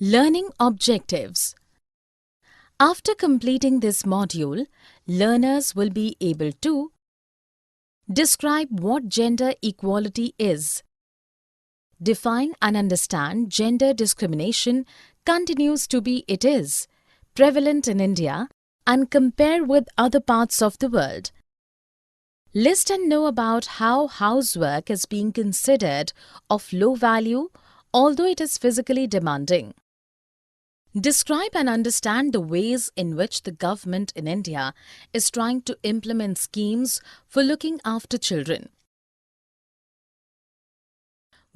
Learning objectives. After completing this module, learners will be able to describe what gender equality is, define and understand gender discrimination continues to be it is prevalent in India and compare with other parts of the world. List and know about how housework is being considered of low value although it is physically demanding. Describe and understand the ways in which the government in India is trying to implement schemes for looking after children.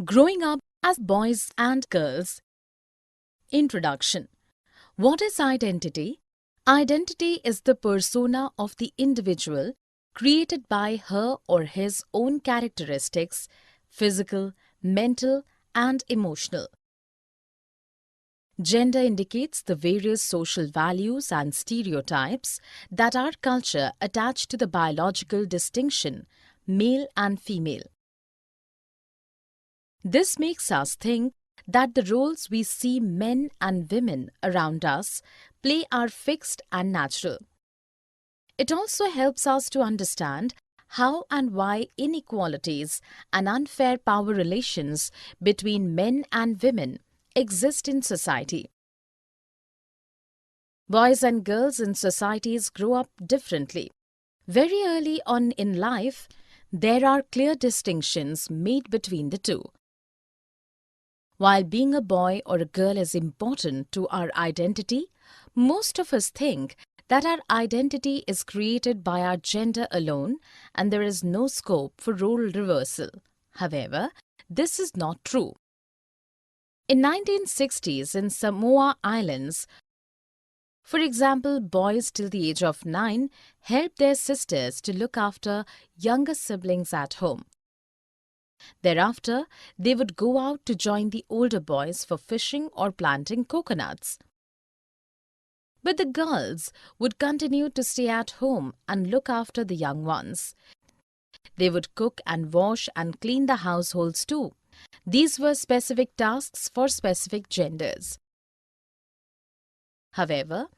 Growing up as boys and girls. Introduction. What is identity? Identity is the persona of the individual created by her or his own characteristics, physical, mental, and emotional. Gender indicates the various social values and stereotypes that our culture attach to the biological distinction, male and female. This makes us think that the roles we see men and women around us play are fixed and natural. It also helps us to understand how and why inequalities and unfair power relations between men and women exist in society. Boys and girls in societies grow up differently. Very early on in life, there are clear distinctions made between the two. While being a boy or a girl is important to our identity, most of us think that our identity is created by our gender alone and there is no scope for role reversal. However, this is not true. In 1960s in Samoan Islands, for example, boys till the age of 9 helped their sisters to look after younger siblings at home. Thereafter, they would go out to join the older boys for fishing or planting coconuts. But the girls would continue to stay at home and look after the young ones. They would cook and wash and clean the households too. These were specific tasks for specific genders. However,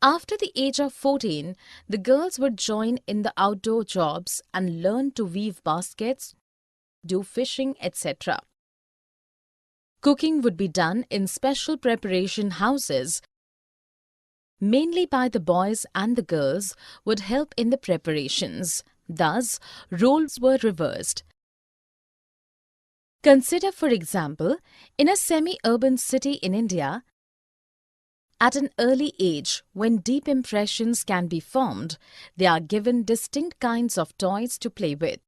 after the age of 14, the girls would join in the outdoor jobs and learn to weave baskets, do fishing, etc. Cooking would be done in special preparation houses. Mainly by the boys, and the girls would help in the preparations. Thus, roles were reversed. Consider, for example, in a semi-urban city in India, at an early age, when deep impressions can be formed, they are given distinct kinds of toys to play with.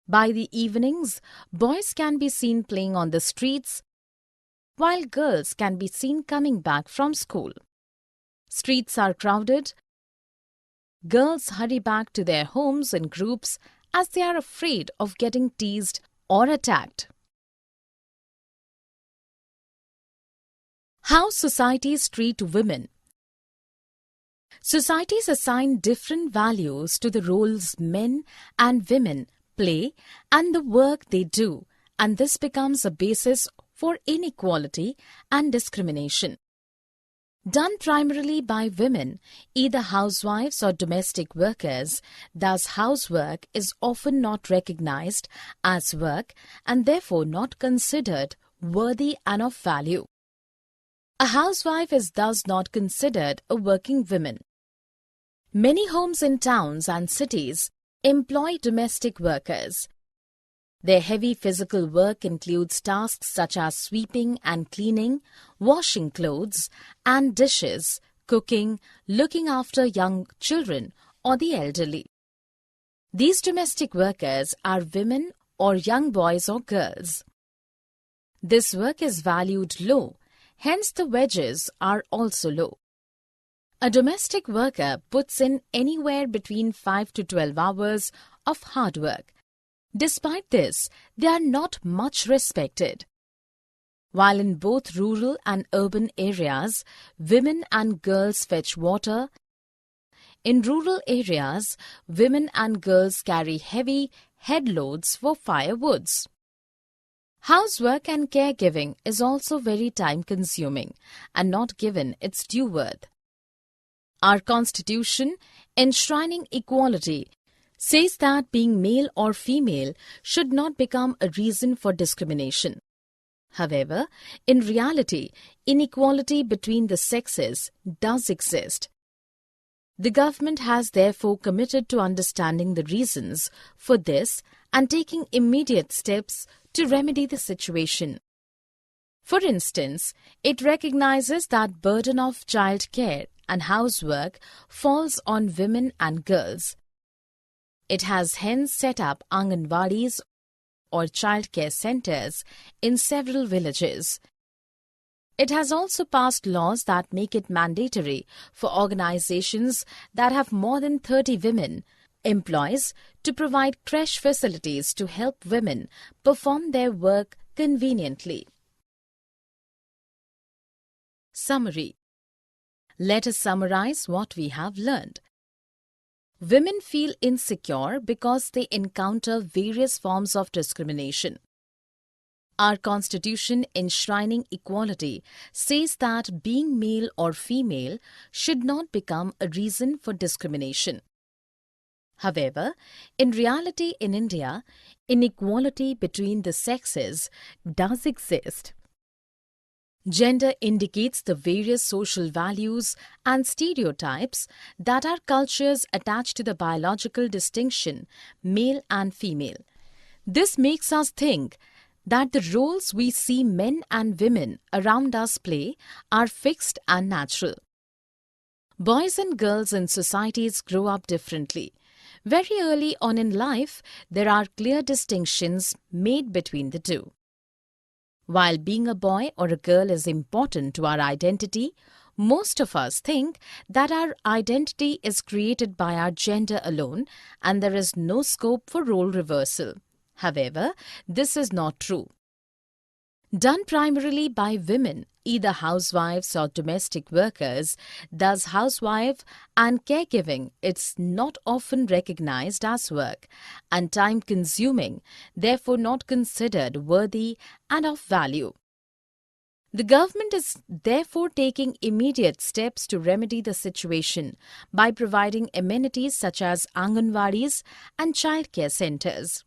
By the evenings, boys can be seen playing on the streets, while girls can be seen coming back from school. Streets are crowded. Girls hurry back to their homes in groups as they are afraid of getting teased or attacked. How societies treat women. Societies assign different values to the roles men and women play and the work they do, and this becomes a basis for inequality and discrimination. Done primarily by women, either housewives or domestic workers, thus housework is often not recognized as work and therefore not considered worthy and of value. A housewife is thus not considered a working woman. Many homes in towns and cities employ domestic workers. Their heavy physical work includes tasks such as sweeping and cleaning, washing clothes and dishes, cooking, looking after young children or the elderly. These domestic workers are women or young boys or girls. This work is valued low, hence the wages are also low. A domestic worker puts in anywhere between 5 to 12 hours of hard work. Despite this, they are not much respected. While in both rural and urban areas, women and girls fetch water, in rural areas, women and girls carry heavy head loads for firewoods. Housework and caregiving is also very time-consuming and not given its due worth. Our Constitution, enshrining equality, says that being male or female should not become a reason for discrimination. However, in reality, inequality between the sexes does exist. The government has therefore committed to understanding the reasons for this and taking immediate steps to remedy the situation. For instance, it recognizes that burden of child care and housework falls on women and girls. It has hence set up Anganwadis or childcare centers in several villages. It has also passed laws that make it mandatory for organizations that have more than 30 women employees to provide creche facilities to help women perform their work conveniently. Summary. Let us summarize what we have learned. Women feel insecure because they encounter various forms of discrimination. Our Constitution, enshrining equality, says that being male or female should not become a reason for discrimination. However, in reality in India, inequality between the sexes does exist. Gender indicates the various social values and stereotypes that our cultures attach to the biological distinction male and female. This makes us think that the roles we see men and women around us play are fixed and natural. Boys and girls in societies grow up differently. Very early on in life, there are clear distinctions made between the two. While being a boy or a girl is important to our identity, most of us think that our identity is created by our gender alone and there is no scope for role reversal. However, this is not true. Done primarily by women, either housewives or domestic workers, thus housewife and caregiving, it's not often recognized as work and time-consuming, therefore not considered worthy and of value. The government is therefore taking immediate steps to remedy the situation by providing amenities such as Anganwadis and childcare centers.